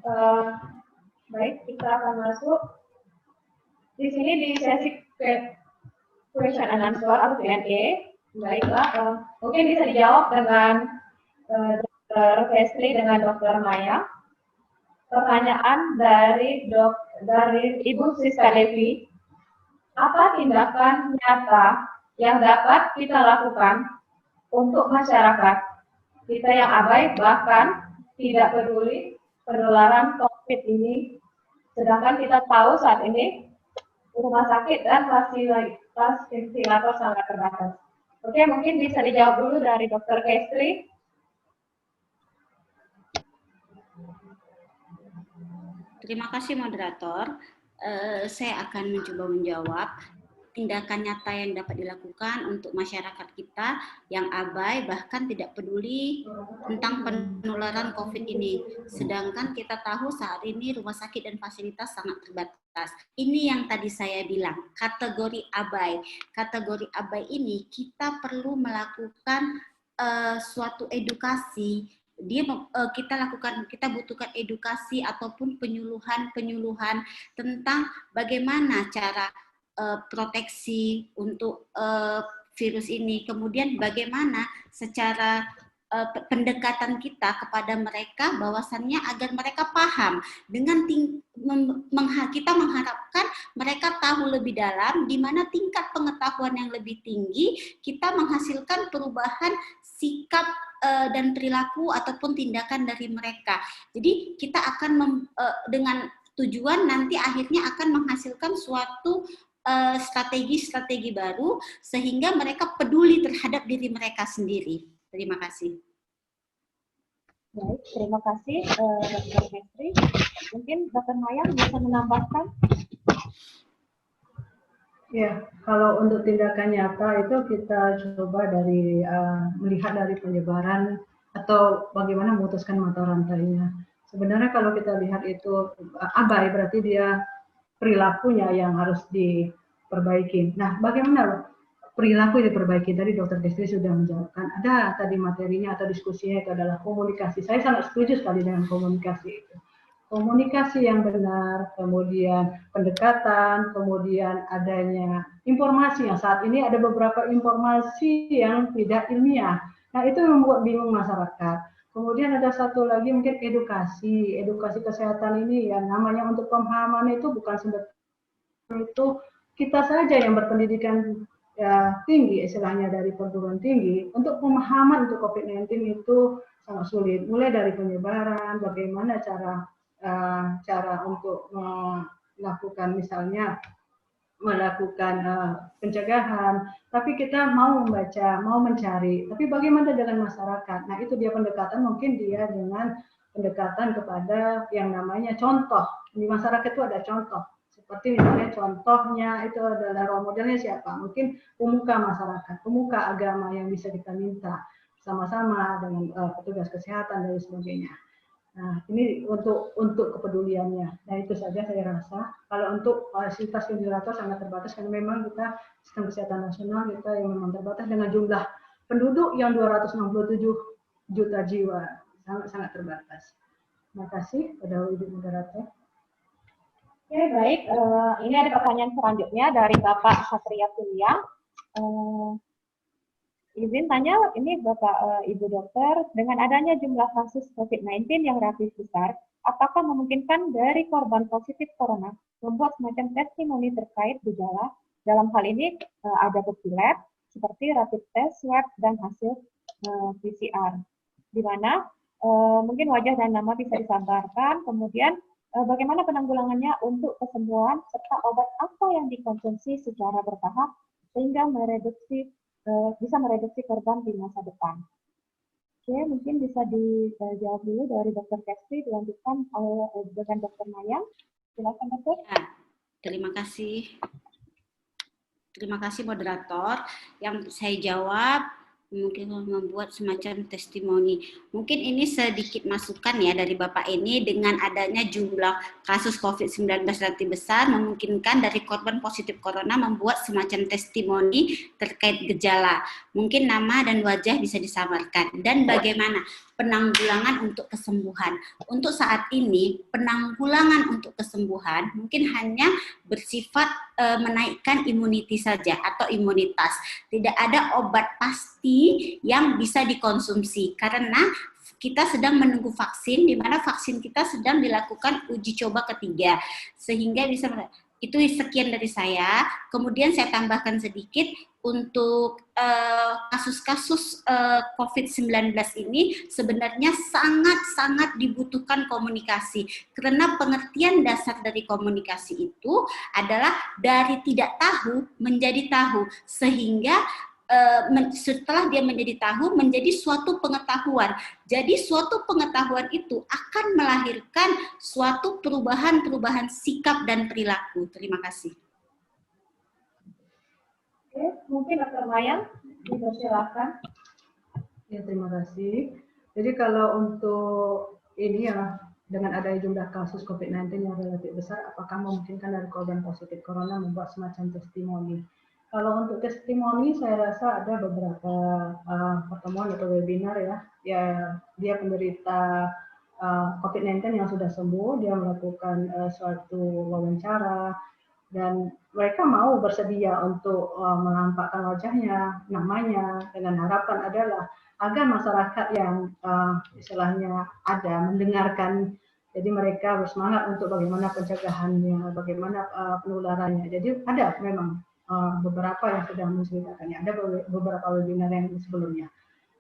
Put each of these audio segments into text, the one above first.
Uh, Baik, kita akan masuk di sini di sesi question and answer atau Q&A. Baiklah, mungkin bisa dijawab dengan Dr. Festri dengan Dr. Maya. Pertanyaan dari Ibu Siska Levi. Apa tindakan nyata yang dapat kita lakukan untuk masyarakat kita yang abai bahkan tidak peduli penularan COVID ini, sedangkan kita tahu saat ini rumah sakit dan fasilitas ventilator sangat terbatas. Oke, mungkin bisa dijawab dulu dari Dr. Kestri. Terima kasih moderator. Saya akan mencoba menjawab. Tindakan nyata yang dapat dilakukan untuk masyarakat kita yang abai bahkan tidak peduli tentang penularan COVID ini. Sedangkan kita tahu saat ini rumah sakit dan fasilitas sangat terbatas. Ini yang tadi saya bilang, kategori abai. Kategori abai ini kita perlu melakukan suatu edukasi. Kita butuhkan edukasi ataupun penyuluhan tentang bagaimana cara proteksi untuk virus ini, kemudian bagaimana secara pendekatan kita kepada mereka bahwasannya agar mereka paham dengan kita mengharapkan mereka tahu lebih dalam di mana tingkat pengetahuan yang lebih tinggi kita menghasilkan perubahan sikap dan perilaku ataupun tindakan dari mereka. Jadi kita akan dengan tujuan nanti akhirnya akan menghasilkan suatu strategi-strategi baru sehingga mereka peduli terhadap diri mereka sendiri. Terima kasih. Baik, terima kasih Dr. Festri. Mungkin Dr. Maya bisa menambahkan? Ya, kalau untuk tindakan nyata itu kita coba dari melihat dari penyebaran atau bagaimana memutuskan mata rantainya. Sebenarnya kalau kita lihat itu abai berarti dia perilakunya yang harus diperbaiki. Nah, bagaimana perilaku diperbaiki? Tadi Dr. Destri sudah menjawabkan. Ada tadi materinya atau diskusinya itu adalah komunikasi. Saya sangat setuju sekali dengan komunikasi itu. Komunikasi yang benar, kemudian pendekatan, kemudian adanya informasi yang saat ini ada beberapa informasi yang tidak ilmiah. Nah, itu membuat bingung masyarakat. Kemudian ada satu lagi mungkin edukasi kesehatan ini ya, namanya untuk pemahaman itu bukan sebetulnya itu kita saja yang berpendidikan ya, tinggi istilahnya dari perguruan tinggi untuk pemahaman untuk COVID-19 itu sangat sulit. Mulai dari penyebaran, bagaimana cara untuk melakukan misalnya melakukan pencegahan, tapi kita mau membaca, mau mencari, tapi bagaimana dengan masyarakat? Nah, itu dia pendekatan, mungkin dia dengan pendekatan kepada yang namanya contoh. Di masyarakat itu ada contoh, seperti misalnya contohnya itu adalah role modelnya siapa? Mungkin pemuka masyarakat, pemuka agama yang bisa kita minta sama-sama dengan petugas kesehatan dan sebagainya. Nah, ini untuk kepeduliannya. Nah, itu saja saya rasa. Kalau untuk fasilitas ventilator sangat terbatas karena memang kita sistem kesehatan nasional kita yang memang terbatas dengan jumlah penduduk yang 267 juta jiwa, sangat terbatas. Terima kasih pada Ibu Moderator. Oke, baik. Ini ada pertanyaan selanjutnya dari Bapak Satria Kuliah. Izin tanya, ini Bapak Ibu Dokter, dengan adanya jumlah kasus COVID-19 yang relatif besar, apakah memungkinkan dari korban positif corona membuat semacam testimoni terkait gejala? Dalam hal ini ada bukti lab seperti rapid test, swab, dan hasil PCR. Di mana mungkin wajah dan nama bisa disamarkan, kemudian bagaimana penanggulangannya untuk kesembuhan, serta obat apa yang dikonsumsi secara bertahap sehingga bisa mereduksi korban di masa depan. Oke, mungkin bisa dijawab dulu dari Dr. Kestri, dilanjutkan dengan Dr. Maya. Silakan, Dokter. Ya, terima kasih. Terima kasih moderator. Yang saya jawab mungkin membuat semacam testimoni. Mungkin ini sedikit masukan ya dari Bapak ini, dengan adanya jumlah kasus COVID-19 relatif besar, memungkinkan dari korban positif corona membuat semacam testimoni terkait gejala. Mungkin nama dan wajah bisa disamarkan. Dan bagaimana penanggulangan untuk kesembuhan. Untuk saat ini, penanggulangan untuk kesembuhan mungkin hanya bersifat menaikkan imuniti saja atau imunitas. Tidak ada obat pasti yang bisa dikonsumsi karena kita sedang menunggu vaksin, di mana vaksin kita sedang dilakukan uji coba ketiga, sehingga bisa itu. Sekian dari saya. Kemudian saya tambahkan sedikit untuk kasus-kasus COVID-19 ini sebenarnya sangat-sangat dibutuhkan komunikasi, karena pengertian dasar dari komunikasi itu adalah dari tidak tahu menjadi tahu, sehingga setelah dia menjadi tahu menjadi suatu pengetahuan. Jadi suatu pengetahuan itu akan melahirkan suatu perubahan-perubahan sikap dan perilaku. Terima kasih. Oke, mungkin Dr. Maya, dipersilakan. Ya, terima kasih. Jadi kalau untuk ini ya, dengan adanya jumlah kasus COVID-19 yang relatif besar, apakah memungkinkan dari korban positif corona membuat semacam testimoni? Kalau untuk testimoni, saya rasa ada beberapa pertemuan atau webinar ya dia penderita COVID-19 yang sudah sembuh, dia melakukan suatu wawancara, dan mereka mau bersedia untuk menampakkan wajahnya, namanya, dengan harapan adalah agar masyarakat yang istilahnya ada mendengarkan, jadi mereka bersemangat untuk bagaimana pencegahannya, bagaimana penularannya. Jadi ada memang beberapa yang sudah menceritakannya, ada beberapa webinar yang sebelumnya.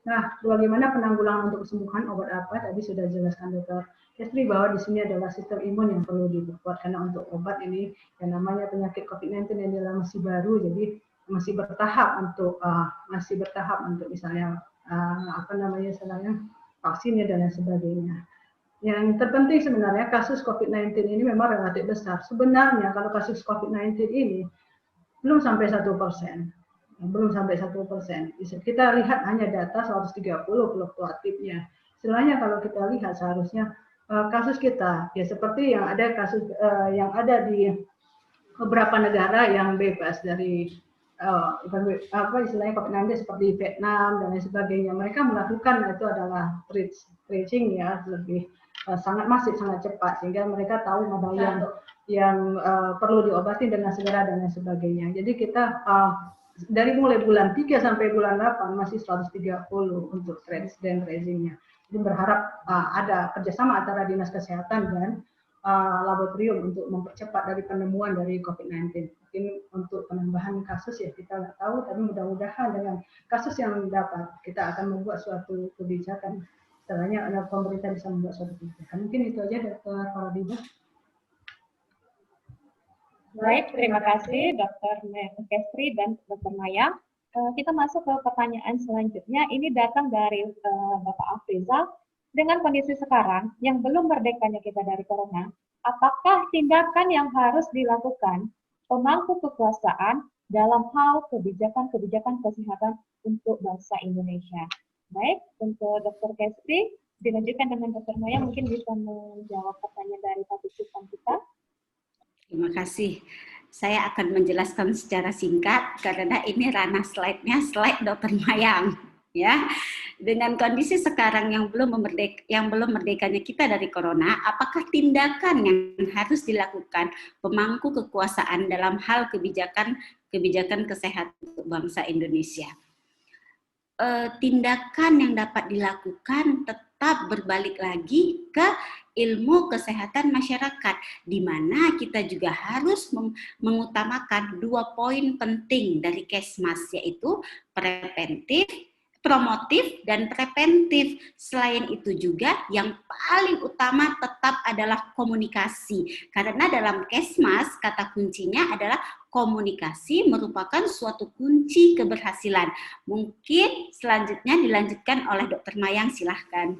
Nah, bagaimana penanggulangan untuk kesembuhan, obat apa? Tadi sudah jelaskan Dr. Kestri bahwa di sini adalah sistem imun yang perlu dibuat, karena untuk obat ini yang namanya penyakit COVID-19 yang adalah masih baru, jadi masih bertahap untuk misalnya vaksinnya dan lain sebagainya. Yang terpenting sebenarnya kasus COVID-19 ini memang relatif besar. Sebenarnya kalau kasus COVID-19 ini belum sampai 1%. Belum sampai 1%. Kita lihat hanya data 130 fluktuatifnya. Istilahnya kalau kita lihat seharusnya kasus kita ya seperti yang ada kasus yang ada di beberapa negara yang bebas dari istilahnya COVID-19 seperti Vietnam dan lain sebagainya. Mereka melakukan itu adalah tracing ya lebih sangat masif, sangat cepat, sehingga mereka tahu mana yang perlu diobati dengan segera dan lain sebagainya. Jadi kita dari mulai bulan 3 sampai bulan 8 masih 130 untuk trace dan tracingnya. Jadi berharap ada kerjasama antara dinas kesehatan dan laboratorium untuk mempercepat dari penemuan dari COVID-19. Mungkin untuk penambahan kasus ya kita nggak tahu, tapi mudah-mudahan dengan kasus yang dapat kita akan membuat suatu kebijakan. Setelahnya pemerintah bisa membuat suatu kebijakan. Mungkin itu aja Dr. Faradiba. Baik, terima kasih Dr. Kestri dan Dr. Maya. Kita masuk ke pertanyaan selanjutnya. Ini datang dari Bapak Afrizal. Dengan kondisi sekarang yang belum merdekanya kita dari corona, apakah tindakan yang harus dilakukan pemangku kekuasaan dalam hal kebijakan-kebijakan kesehatan untuk bangsa Indonesia? Baik, untuk Dr. Kestri, dilanjutkan dengan Dr. Maya, mungkin bisa menjawab pertanyaan dari partisipan kita. Terima kasih. Saya akan menjelaskan secara singkat karena ini ranah slide-nya slide Dr. Mayang. Ya, dengan kondisi sekarang yang belum merdekanya kita dari corona, apakah tindakan yang harus dilakukan pemangku kekuasaan dalam hal kebijakan kesehatan untuk bangsa Indonesia? Tindakan yang dapat dilakukan tetap berbalik lagi ke ilmu kesehatan masyarakat, di mana kita juga harus mengutamakan 2 poin penting dari Kesmas, yaitu preventif, promotif, dan preventif. Selain itu juga yang paling utama tetap adalah komunikasi. Karena dalam Kesmas kata kuncinya adalah komunikasi merupakan suatu kunci keberhasilan. Mungkin selanjutnya dilanjutkan oleh Dr. Mayang, silahkan.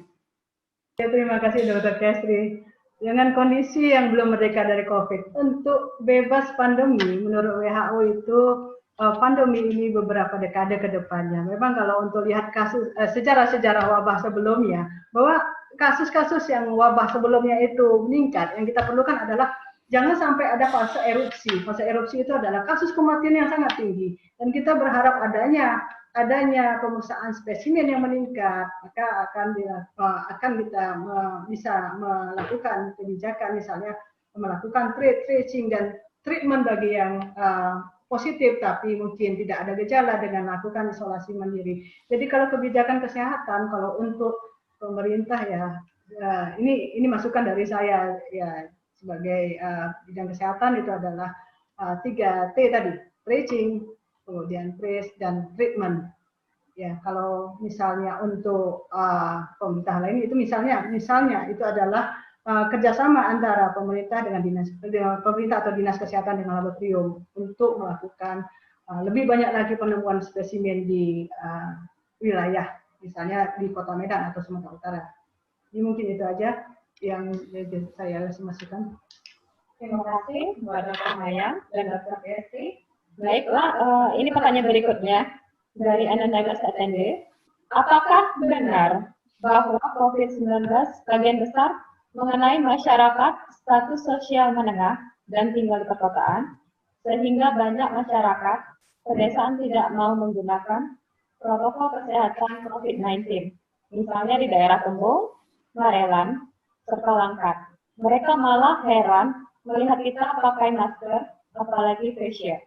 Ya, terima kasih Dr. Kestri. Dengan kondisi yang belum merdeka dari COVID, untuk bebas pandemi menurut WHO itu pandemi ini beberapa dekade ke depannya. Memang kalau untuk lihat kasus sejarah wabah sebelumnya, bahwa kasus-kasus yang wabah sebelumnya itu meningkat, yang kita perlukan adalah jangan sampai ada fase erupsi. Fase erupsi itu adalah kasus kematian yang sangat tinggi, dan kita berharap adanya pemeriksaan spesimen yang meningkat, maka akan kita bisa melakukan kebijakan, misalnya melakukan tracing dan treatment bagi yang positif tapi mungkin tidak ada gejala dengan melakukan isolasi mandiri. Jadi kalau kebijakan kesehatan, kalau untuk pemerintah ini masukan dari saya ya sebagai bidang kesehatan, itu adalah 3T tadi, tracing, kemudian trace dan treatment. Ya, kalau misalnya untuk pemerintah lain itu misalnya itu adalah kerjasama antara pemerintah dengan pemerintah atau dinas kesehatan dengan laboratorium untuk melakukan lebih banyak lagi penemuan spesimen di wilayah, misalnya di Kota Medan atau Sumatera Utara. Jadi mungkin itu aja yang saya masukkan. Terima kasih buat Dr. Maya dan Dr. Desi. Baiklah, ini pertanyaan berikutnya dari Anonymous Attendee. Apakah benar bahwa COVID-19 sebagian besar mengenai masyarakat status sosial menengah dan tinggal di perkotaan, sehingga banyak masyarakat pedesaan tidak mau menggunakan protokol kesehatan COVID-19, misalnya di daerah Tembung, Marelan, serta Langkat. Mereka malah heran melihat kita pakai masker, apalagi face shield.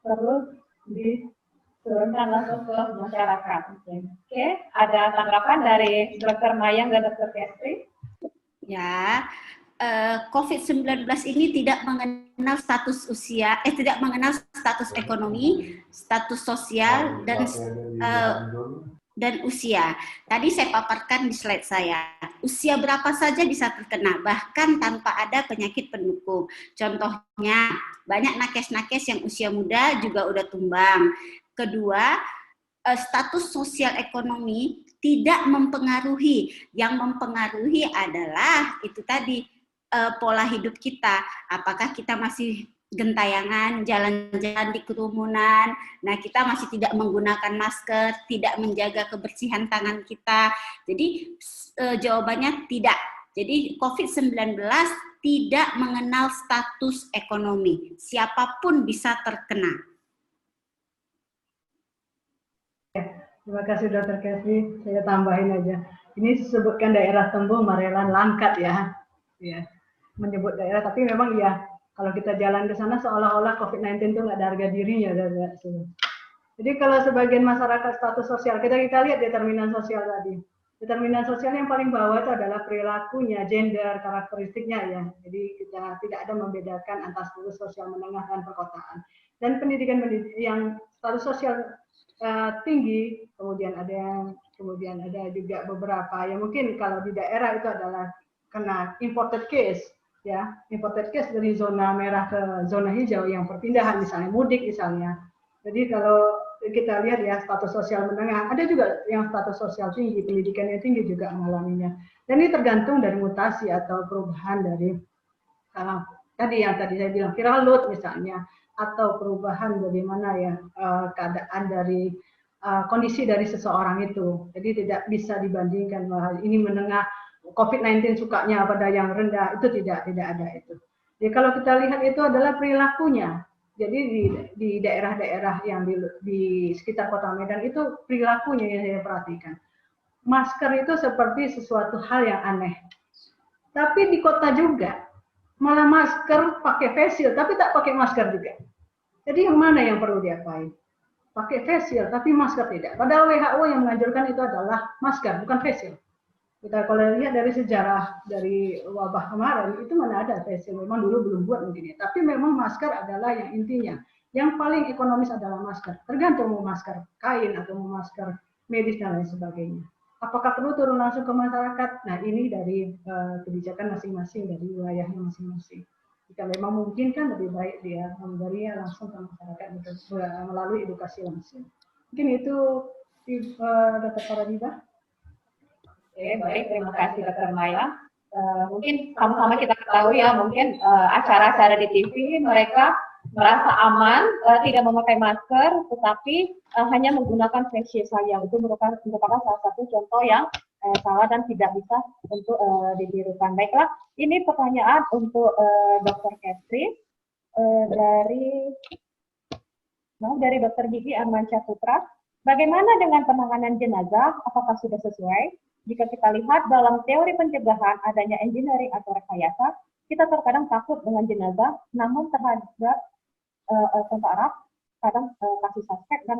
Perlu diturunkan langsung ke masyarakat. Oke, ada tanggapan dari Dr. Mayang dan Dr. Kestri? Ya, COVID-19 ini tidak mengenal status usia, tidak mengenal status ekonomi, status sosial, dan usia. Tadi saya paparkan di slide saya. Usia berapa saja bisa terkena, bahkan tanpa ada penyakit pendukung. Contohnya, banyak nakes-nakes yang usia muda juga udah tumbang. Kedua, status sosial ekonomi tidak mempengaruhi. Yang mempengaruhi adalah itu tadi pola hidup kita. Apakah kita masih gentayangan, jalan-jalan di kerumunan, nah kita masih tidak menggunakan masker, tidak menjaga kebersihan tangan kita. Jadi jawabannya tidak. Jadi COVID-19 tidak mengenal status ekonomi. Siapapun bisa terkena. Terima kasih Dr. Kestri. Saya tambahin aja. Ini disebutkan daerah Tembung, Marelan, Langkat ya. Ya, menyebut daerah, tapi memang ya kalau kita jalan ke sana seolah-olah COVID-19 itu nggak ada harga dirinya. Jadi kalau sebagian masyarakat status sosial, kita lihat determinan sosial tadi. Determinan sosial yang paling bawah itu adalah perilakunya, gender, karakteristiknya ya. Jadi kita tidak ada membedakan antara status sosial menengah dan perkotaan. Dan pendidikan yang status sosial tinggi, kemudian ada juga beberapa yang mungkin kalau di daerah itu adalah kena imported case ya, imported case dari zona merah ke zona hijau yang perpindahan, misalnya mudik misalnya. Jadi kalau kita lihat ya status sosial menengah, ada juga yang status sosial tinggi, pendidikan yang tinggi juga mengalaminya. Dan ini tergantung dari mutasi atau perubahan dari tadi saya bilang viral load misalnya, atau perubahan bagaimana ya keadaan dari kondisi dari seseorang itu. Jadi tidak bisa dibandingkan bahwa ini menengah COVID-19 sukanya pada yang rendah, itu tidak ada itu. Jadi kalau kita lihat itu adalah perilakunya. Jadi di daerah-daerah yang di sekitar Kota Medan itu perilakunya yang saya perhatikan. Masker itu seperti sesuatu hal yang aneh. Tapi di kota juga malah masker pakai face shield, tapi tak pakai masker juga. Jadi yang mana yang perlu diapain? Pakai face shield, tapi masker tidak. Padahal WHO yang menganjurkan itu adalah masker, bukan face shield. Kita kalau lihat dari sejarah dari wabah kemarin, itu mana ada face shield. Memang dulu belum buat mungkin ya. Tapi memang masker adalah yang intinya. Yang paling ekonomis adalah masker. Tergantung mau masker kain atau mau masker medis dan lain sebagainya. Apakah perlu turun langsung ke masyarakat? Nah ini dari kebijakan masing-masing, dari wilayahnya masing-masing. Jika memang mungkin kan lebih baik dia memberinya langsung ke masyarakat melalui edukasi langsung. Mungkin itu Dr. Paradiba. Oke, baik, terima kasih Dr. Maya. Mungkin sama-sama kita ketahui ya, mungkin acara-acara di TV mereka merasa aman, tidak memakai masker, tetapi hanya menggunakan face shield saja. Itu merupakan salah satu contoh yang salah dan tidak bisa untuk ditirukan. Baiklah, ini pertanyaan untuk Dr. Catherine dari Dr. Gigi Armansyah Putra. Bagaimana dengan penanganan jenazah? Apakah sudah sesuai? Jika kita lihat dalam teori pencegahan adanya engineering atau rekayasa, kita terkadang takut dengan jenazah, namun terhadap kontak erat, kadang kasus suspek dan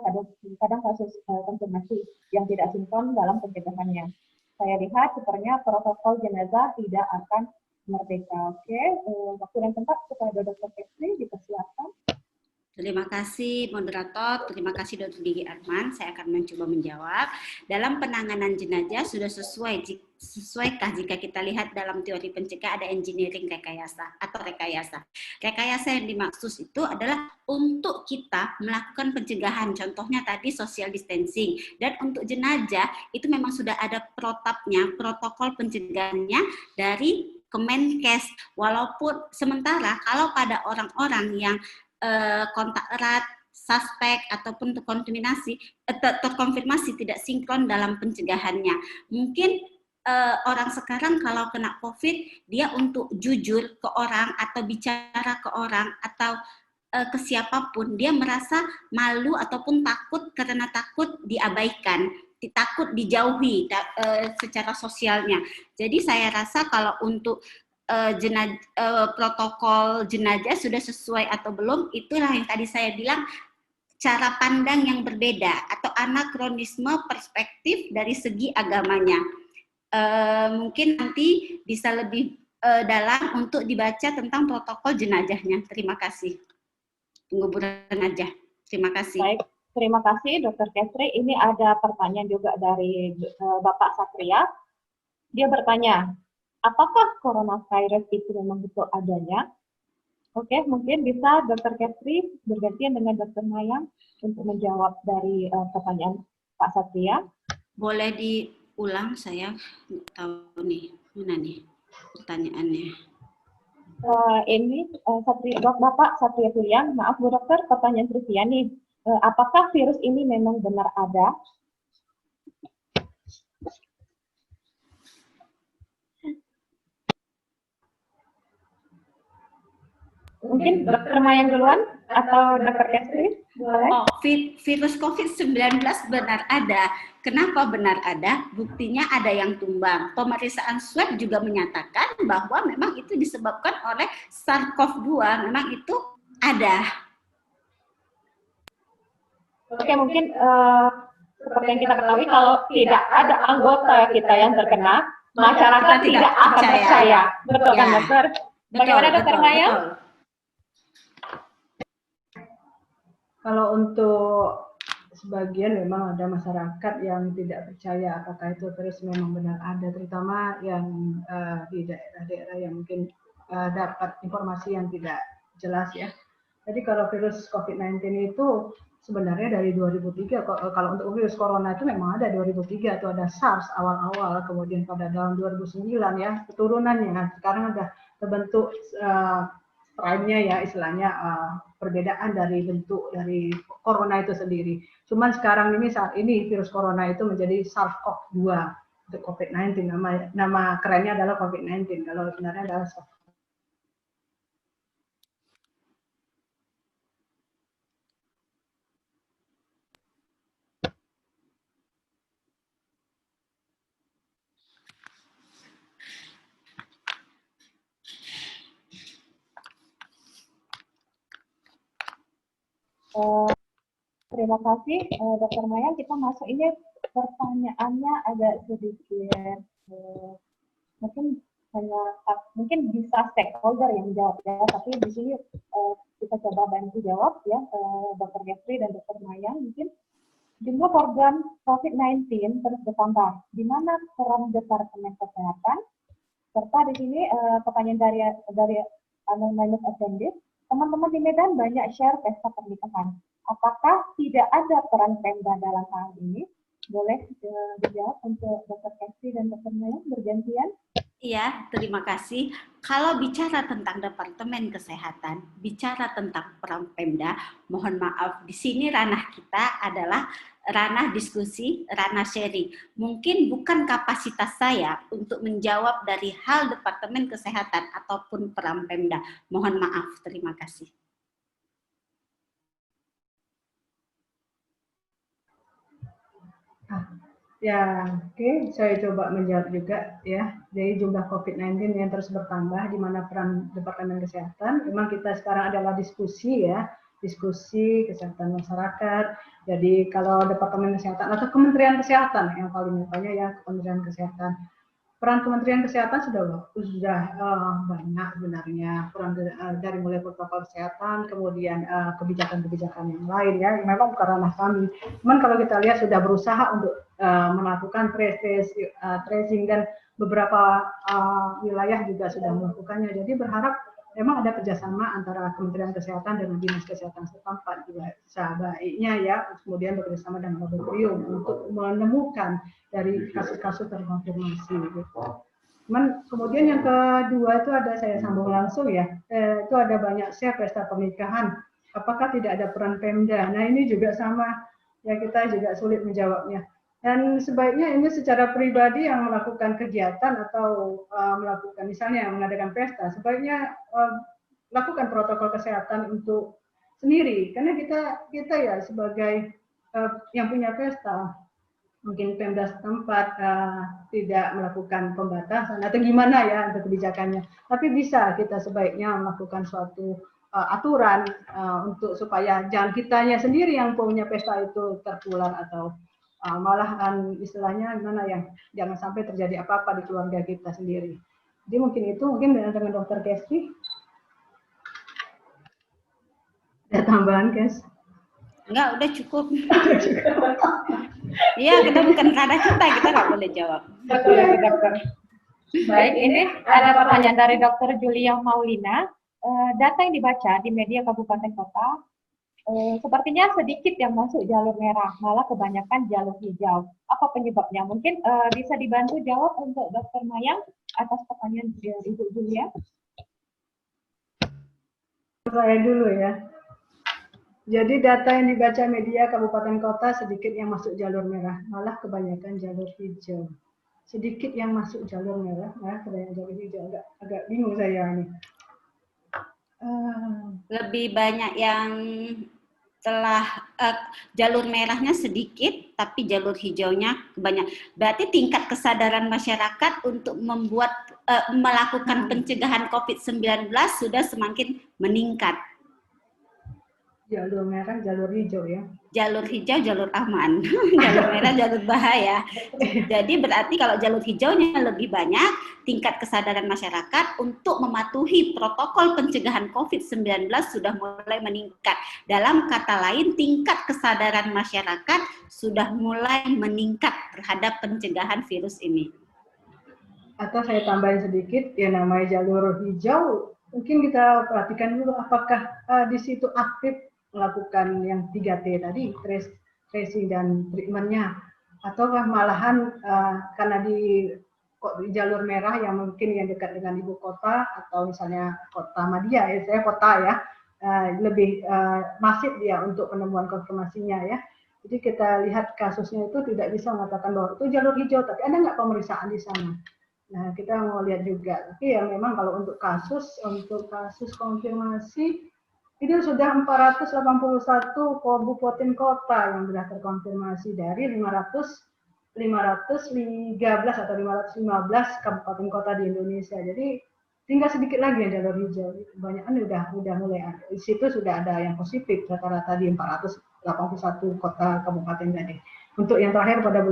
kadang kasus konfirmasi yang tidak sinkron dalam pencegahannya. Saya lihat sepertinya protokol jenazah tidak akan merdeka. Oke, waktu dan tempat kepada Dr. Catherine dipersilakan. Terima kasih moderator, terima kasih Dr. Gigi Arman. Saya akan mencoba menjawab. Dalam penanganan jenazah sudah sesuaikah jika kita lihat dalam teori pencegah ada engineering rekayasa atau rekayasa. Rekayasa yang dimaksud itu adalah untuk kita melakukan pencegahan. Contohnya tadi social distancing. Dan untuk jenazah itu memang sudah ada protapnya, protokol pencegahannya dari Kemenkes. Walaupun sementara kalau pada orang-orang yang kontak erat, suspek ataupun terkonfirmasi tidak sinkron dalam pencegahannya. Mungkin orang sekarang kalau kena COVID, dia untuk jujur ke orang atau bicara ke orang atau ke siapapun, dia merasa malu ataupun takut karena takut diabaikan, takut dijauhi secara sosialnya. Jadi saya rasa kalau untuk protokol jenazah sudah sesuai atau belum, itulah yang tadi saya bilang cara pandang yang berbeda atau anakronisme perspektif dari segi agamanya. Mungkin nanti bisa lebih dalam untuk dibaca tentang protokol jenazahnya. Terima kasih. Penguburan aja. Terima kasih. Baik, terima kasih Dr. Catherine. Ini ada pertanyaan juga dari Bapak Satria. Dia bertanya, apakah coronavirus itu memang betul adanya? Oke, mungkin bisa Dr. Catherine bergantian dengan Dr. Mayang untuk menjawab dari pertanyaan Pak Satria. Boleh diulang, saya nggak tahu nih, mana nih pertanyaannya. Ini Bapak Satria Tulian, maaf Bu Dokter, pertanyaan Trivia nih. Apakah virus ini memang benar ada? Mungkin Dr. Mayang duluan atau Dr. Catherine? Boleh? Oh, virus COVID-19 benar ada. Kenapa benar ada? Buktinya ada yang tumbang. Pemeriksaan swab juga menyatakan bahwa memang itu disebabkan oleh SARS-CoV-2. Memang itu ada. Oke, mungkin seperti yang kita ketahui, kalau tidak ada anggota kita yang terkena, masyarakat tidak akan percaya. Betul kan, Dokter? Bagaimana Dr. Mayang? Kalau untuk sebagian memang ada masyarakat yang tidak percaya apakah itu virus memang benar ada, terutama yang di daerah-daerah yang mungkin dapat informasi yang tidak jelas ya. Jadi kalau virus COVID-19 itu sebenarnya dari 2003, kalau untuk virus corona itu memang ada 2003, itu ada SARS awal-awal, kemudian pada tahun 2009 ya keturunannya, sekarang ada terbentuk strain-nya ya istilahnya perbedaan dari bentuk dari corona itu sendiri. Cuman sekarang ini saat ini virus corona itu menjadi SARS-CoV-2 untuk COVID-19, nama kerennya adalah COVID-19, kalau sebenarnya adalah SARS. Terima kasih Dr. Maya. Kita masuk ini pertanyaannya agak sedikit mungkin bisa stakeholder yang menjawab ya, tapi di sini kita coba bantu jawab ya Dr. Jeffrey dan Dr. Maya. Mungkin jumlah korban COVID-19 terus bertambah. Di mana peran Departemen Kesehatan? Serta di sini pertanyaan dari Anonymous Attendee. Teman-teman di Medan banyak share pesta pernikahan. Apakah tidak ada peran Pemda dalam hal ini? Boleh dijawab untuk Dr. Catherine dan Dr. Maya bergantian? Iya, terima kasih. Kalau bicara tentang Departemen Kesehatan, bicara tentang peran Pemda, mohon maaf, di sini ranah kita adalah ranah diskusi, ranah sharing. Mungkin bukan kapasitas saya untuk menjawab dari hal Departemen Kesehatan ataupun peran Pemda. Mohon maaf, terima kasih. Ya, oke, saya coba menjawab juga ya. Jadi jumlah COVID-19 yang terus bertambah, di mana peran Departemen Kesehatan, memang kita sekarang adalah diskusi ya, diskusi kesehatan masyarakat. Jadi kalau Departemen Kesehatan atau Kementerian Kesehatan yang paling banyak ya, Kementerian Kesehatan. Peran Kementerian Kesehatan sudah banyak sebenarnya, peran dari mulai protokol kesehatan, kemudian kebijakan-kebijakan yang lain ya, memang bukan ranah kami. Cuman kalau kita lihat sudah berusaha untuk melakukan tracing dan beberapa wilayah juga sudah melakukannya. Jadi berharap memang ada kerjasama antara Kementerian Kesehatan dan Dinas Kesehatan setempat juga sebaiknya ya, kemudian bekerjasama dengan laboratorium untuk menemukan dari kasus-kasus terkonfirmasi. Gitu. Cuman kemudian yang kedua itu ada saya sambung langsung ya, itu ada banyak pesta pernikahan. Apakah tidak ada peran Pemda? Nah ini juga sama ya, kita juga sulit menjawabnya. Dan sebaiknya ini secara pribadi yang melakukan kegiatan atau melakukan misalnya mengadakan pesta, sebaiknya lakukan protokol kesehatan untuk sendiri, karena kita ya sebagai yang punya pesta, mungkin Pemda setempat tidak melakukan pembatasan atau gimana ya untuk kebijakannya, tapi bisa kita sebaiknya melakukan suatu aturan untuk supaya jangan kitanya sendiri yang punya pesta itu tertular atau malahan istilahnya gimana ya, jangan sampai terjadi apa-apa di keluarga kita sendiri. Jadi mungkin dengan Dokter Kesti. Ada tambahan, Kes? Enggak, udah cukup. Iya, kita bukan ranah kita nggak boleh jawab. Betul, dokter. Baik, ini ada pertanyaan dari Dokter Julia Maulina. Data yang dibaca di media kabupaten kota, sepertinya sedikit yang masuk jalur merah, malah kebanyakan jalur hijau. Apa penyebabnya? Mungkin bisa dibantu jawab untuk Dokter Mayang atas pertanyaan Ibu Julia. Saya dulu ya. Jadi data yang dibaca media kabupaten kota sedikit yang masuk jalur merah, malah kebanyakan jalur hijau. Sedikit yang masuk jalur merah, malah kebanyakan jalur hijau. Agak bingung saya ini. Lebih banyak yang telah jalur merahnya sedikit, tapi jalur hijaunya banyak. Berarti tingkat kesadaran masyarakat untuk melakukan pencegahan COVID-19 sudah semakin meningkat. Jalur merah, jalur hijau ya. Jalur hijau, jalur aman. Jalur merah, jalur bahaya. Jadi berarti kalau jalur hijaunya lebih banyak, tingkat kesadaran masyarakat untuk mematuhi protokol pencegahan COVID-19 sudah mulai meningkat. Dalam kata lain, tingkat kesadaran masyarakat sudah mulai meningkat terhadap pencegahan virus ini. Atau saya tambahin sedikit, ya namanya jalur hijau, mungkin kita perhatikan dulu apakah di situ aktif melakukan yang 3T tadi, tracing dan treatmentnya, ataukah malahan karena di jalur merah yang mungkin yang dekat dengan ibu kota atau misalnya kota Madia, saya kota ya, lebih masif dia untuk penemuan konfirmasinya ya. Jadi kita lihat kasusnya itu tidak bisa mengatakan bahwa itu jalur hijau, tapi ada nggak pemeriksaan di sana? Nah kita mau lihat juga, tapi ya memang kalau untuk kasus konfirmasi itu sudah 481 kabupaten kota yang sudah terkonfirmasi dari 513 atau 515 kabupaten kota di Indonesia. Jadi tinggal sedikit lagi yang jalur hijau. Kebanyakan udah mulai ada. Di situ sudah ada yang positif rata-rata di 481 kota kabupaten tadi. Untuk yang terakhir pada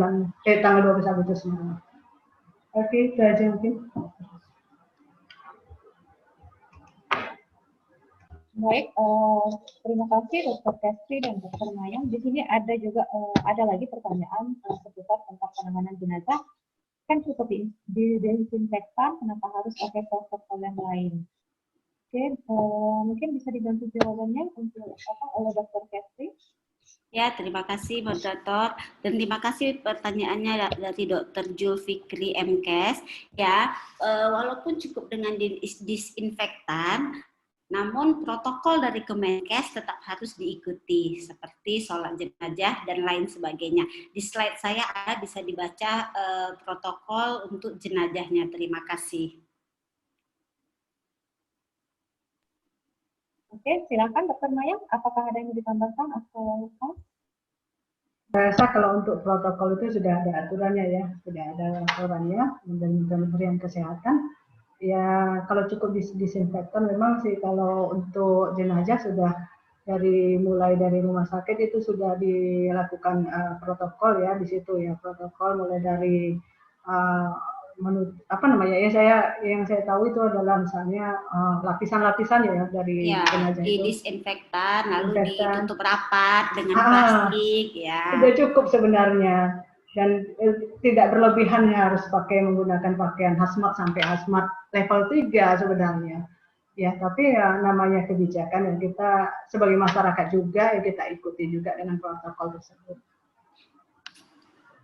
tanggal 12 Agustus. Oke, itu aja mungkin. Baik, terima kasih Dr. Kesti dan Dr. Mayang. Di sini ada juga ada lagi pertanyaan seputar tentang penanganan jenazah. Kan cukup didesinfektan, kenapa harus pakai protokol yang lain? Oke, mungkin bisa dibantu jawabannya untuk oleh Dr. Kesti. Ya, terima kasih moderator dan terima kasih pertanyaannya dari Dr. Julfikri MKes. Ya, walaupun cukup dengan disinfektan, namun protokol dari Kemenkes tetap harus diikuti seperti sholat jenazah dan lain sebagainya. Di slide saya ada bisa dibaca protokol untuk jenazahnya. Terima kasih. Oke, silakan Dr. Maya. Apakah ada yang mau ditambahkan atau Saya rasa kalau untuk protokol itu sudah ada aturannya ya, sudah ada aturannya dari Kementerian Kesehatan. Ya kalau cukup disinfektan memang sih kalau untuk jenazah sudah mulai dari rumah sakit itu sudah dilakukan protokol ya di situ ya, protokol mulai dari apa namanya ya, yang saya tahu itu adalah misalnya lapisan-lapisan ya dari jenazah di itu. disinfektan lalu ditutup rapat dengan plastik ya. Sudah cukup sebenarnya dan tidak berlebihan harus menggunakan pakaian hazmat sampai hazmat level 3 sebenarnya. Ya, tapi ya namanya kebijakan yang kita sebagai masyarakat juga ya kita ikuti juga dengan protokol tersebut.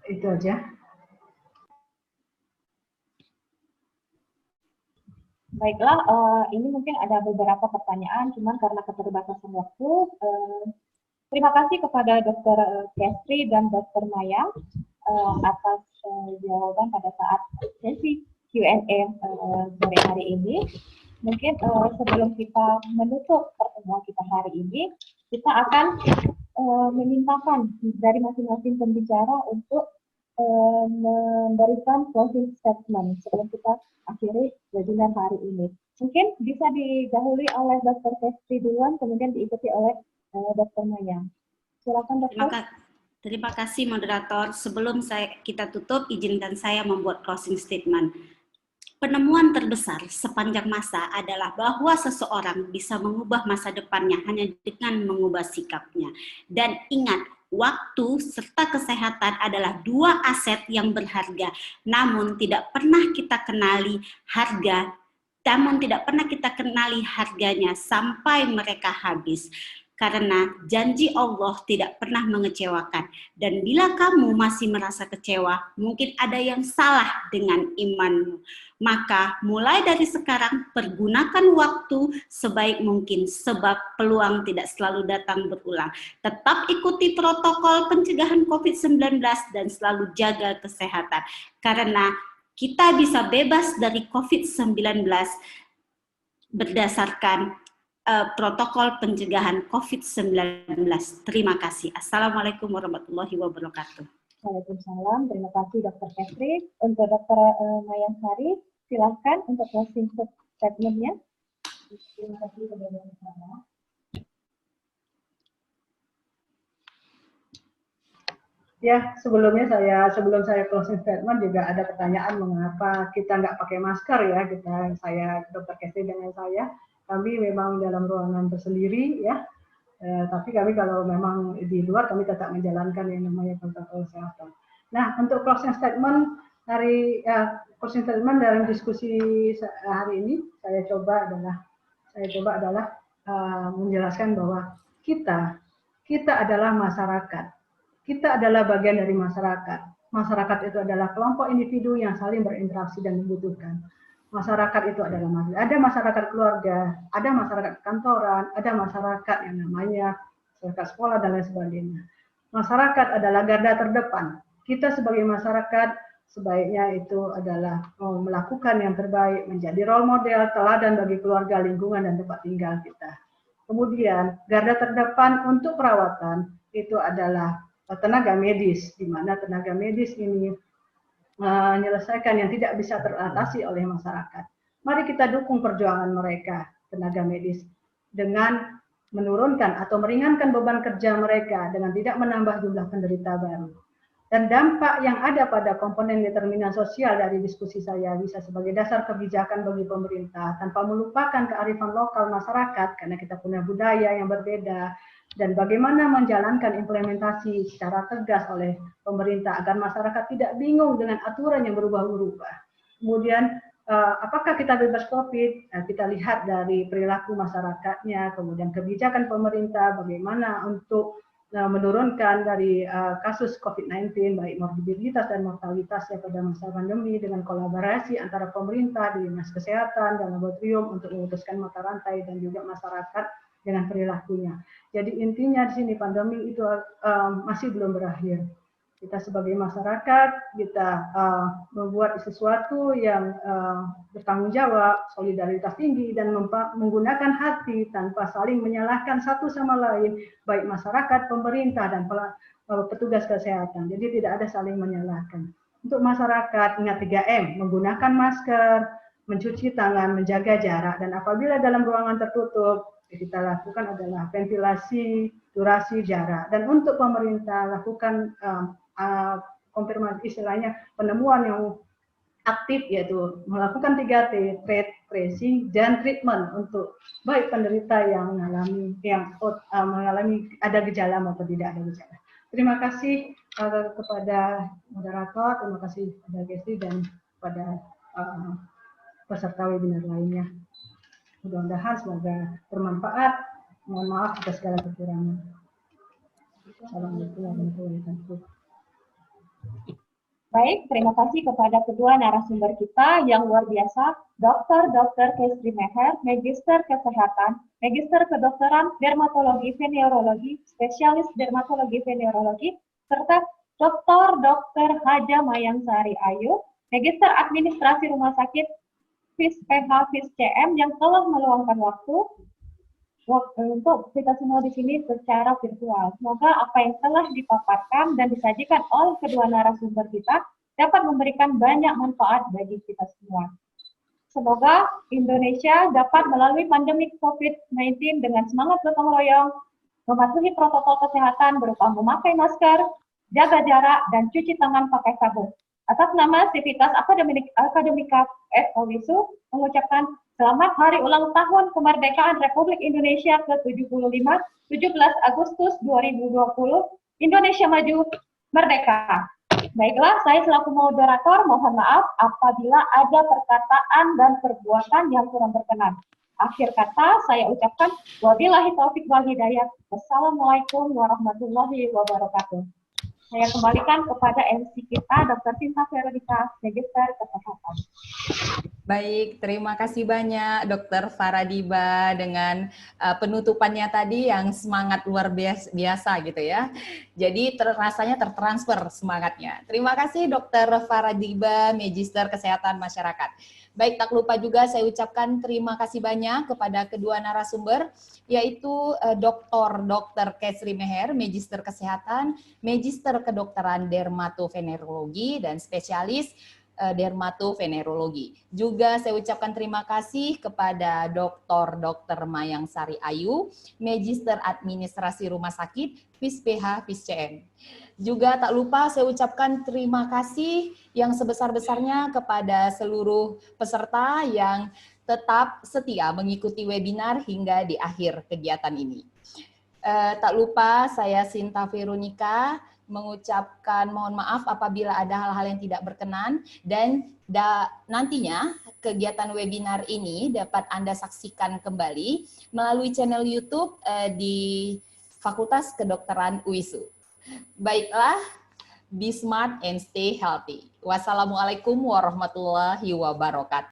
Itu aja. Baiklah, ini mungkin ada beberapa pertanyaan, cuman karena keterbatasan waktu, terima kasih kepada Dr. Kestri dan Dr. Maya atas jawaban pada saat sesi Q&A sore hari ini. Mungkin sebelum kita menutup pertemuan kita hari ini, kita akan memintakan dari masing-masing pembicara untuk memberikan closing statement sebelum kita akhiri webinar hari ini. Mungkin bisa didahului oleh Dr. Kestri duluan, kemudian diikuti oleh Dr. Maya. Silakan Dr. Terima kasih moderator. Sebelum kita tutup, izinkan saya membuat closing statement. Penemuan terbesar sepanjang masa adalah bahwa seseorang bisa mengubah masa depannya hanya dengan mengubah sikapnya. Dan ingat, waktu serta kesehatan adalah dua aset yang berharga, namun tidak pernah kita kenali harganya sampai mereka habis. Karena janji Allah tidak pernah mengecewakan. Dan bila kamu masih merasa kecewa, mungkin ada yang salah dengan imanmu. Maka mulai dari sekarang, pergunakan waktu sebaik mungkin, sebab peluang tidak selalu datang berulang. Tetap ikuti protokol pencegahan COVID-19 dan selalu jaga kesehatan. Karena kita bisa bebas dari COVID-19 berdasarkan protokol pencegahan COVID-19. Terima kasih. Assalamualaikum warahmatullahi wabarakatuh. Waalaikumsalam. Terima kasih Dr. Kestri. Untuk Dr. Maya Sari, silakan untuk closing statement-nya. Terima kasih kepada bersama. Ya, sebelum saya closing statement juga ada pertanyaan mengapa kita nggak pakai masker ya, saya Dr. Kestri dengan saya. Kami memang dalam ruangan tersendiri ya, tapi kami kalau memang di luar kami tetap menjalankan yang namanya protokol kesehatan. Nah, untuk closing statement dalam diskusi hari ini saya coba adalah menjelaskan bahwa kita adalah masyarakat. Kita adalah bagian dari masyarakat. Masyarakat itu adalah kelompok individu yang saling berinteraksi dan membutuhkan. Masyarakat itu adalah masyarakat keluarga, ada masyarakat kantoran, ada masyarakat yang namanya masyarakat sekolah dan lain sebagainya. Masyarakat adalah garda terdepan. Kita sebagai masyarakat sebaiknya itu adalah melakukan yang terbaik, menjadi role model, teladan bagi keluarga, lingkungan, dan tempat tinggal kita. Kemudian garda terdepan untuk perawatan itu adalah tenaga medis, di mana tenaga medis ini menyelesaikan yang tidak bisa teratasi oleh masyarakat. Mari kita dukung perjuangan mereka, tenaga medis, dengan menurunkan atau meringankan beban kerja mereka dengan tidak menambah jumlah penderita baru. Dan dampak yang ada pada komponen determinan sosial dari diskusi saya bisa sebagai dasar kebijakan bagi pemerintah tanpa melupakan kearifan lokal masyarakat karena kita punya budaya yang berbeda, dan bagaimana menjalankan implementasi secara tegas oleh pemerintah agar masyarakat tidak bingung dengan aturan yang berubah-ubah. Kemudian apakah kita bebas COVID? Kita lihat dari perilaku masyarakatnya, kemudian kebijakan pemerintah bagaimana untuk menurunkan dari kasus COVID-19, baik morbiditas dan mortalitasnya pada masa pandemi dengan kolaborasi antara pemerintah, dinas kesehatan, dan laboratorium untuk memutuskan mata rantai dan juga masyarakat dengan perilakunya. Jadi intinya di sini pandemi itu masih belum berakhir. Kita sebagai masyarakat, kita membuat sesuatu yang bertanggung jawab, solidaritas tinggi, dan menggunakan hati tanpa saling menyalahkan satu sama lain, baik masyarakat, pemerintah, dan petugas kesehatan. Jadi tidak ada saling menyalahkan. Untuk masyarakat, ingat 3M, menggunakan masker, mencuci tangan, menjaga jarak, dan apabila dalam ruangan tertutup, kita lakukan adalah ventilasi, durasi, jarak. Dan untuk pemerintah, lakukan konfirmasi, istilahnya penemuan yang aktif, yaitu melakukan 3T, trace, tracing, dan treatment untuk baik penderita yang mengalami ada gejala maupun tidak ada gejala. Terima kasih kepada moderator, terima kasih kepada Gesti dan kepada peserta webinar lainnya. Mudah-mudahan semoga bermanfaat. Mohon maaf atas segala kekurangan. Assalamualaikum warahmatullahi wabarakatuh. Baik, terima kasih kepada kedua narasumber kita yang luar biasa, Dr. Kestri Meher, Magister Kesehatan, Magister Kedokteran Dermatologi Venerologi, Spesialis Dermatologi Venerologi, serta Dr. Haja Mayangsari Ayu, Magister Administrasi Rumah Sakit FISPH FISCM yang telah meluangkan waktu untuk kita semua di sini secara virtual. Semoga apa yang telah dipaparkan dan disajikan oleh kedua narasumber kita dapat memberikan banyak manfaat bagi kita semua. Semoga Indonesia dapat melalui pandemi COVID-19 dengan semangat gotong royong, mematuhi protokol kesehatan berupa memakai masker, jaga jarak, dan cuci tangan pakai sabun. Atas nama Sivitas Akademika FOWISU mengucapkan selamat Hari Ulang Tahun Kemerdekaan Republik Indonesia ke-75, 17 Agustus 2020, Indonesia Maju, Merdeka. Baiklah, saya selaku moderator mohon maaf apabila ada perkataan dan perbuatan yang kurang berkenan. Akhir kata saya ucapkan wabillahi taufik wal hidayah. Wassalamualaikum warahmatullahi wabarakatuh. Saya kembalikan kepada MC kita, Dr. Sinta Veronica, Magister Kesehatan. Baik, terima kasih banyak Dr. Faradiba dengan penutupannya tadi yang semangat luar biasa gitu ya. Jadi rasanya tertransfer semangatnya. Terima kasih Dr. Faradiba, Magister Kesehatan Masyarakat. Baik, tak lupa juga saya ucapkan terima kasih banyak kepada kedua narasumber, yaitu Dr. Kestri Meher, Magister Kesehatan, Magister Kedokteran Dermatovenerologi, dan Spesialis Dermatovenerologi. Juga saya ucapkan terima kasih kepada Dr. Mayangsari Ayu, Magister Administrasi Rumah Sakit FISPH FISCM. Juga tak lupa saya ucapkan terima kasih yang sebesar-besarnya kepada seluruh peserta yang tetap setia mengikuti webinar hingga di akhir kegiatan ini. Tak lupa saya Sinta Veronica mengucapkan mohon maaf apabila ada hal-hal yang tidak berkenan, dan nantinya kegiatan webinar ini dapat Anda saksikan kembali melalui channel YouTube di Fakultas Kedokteran UISU. Baiklah, be smart and stay healthy. Wassalamualaikum warahmatullahi wabarakatuh.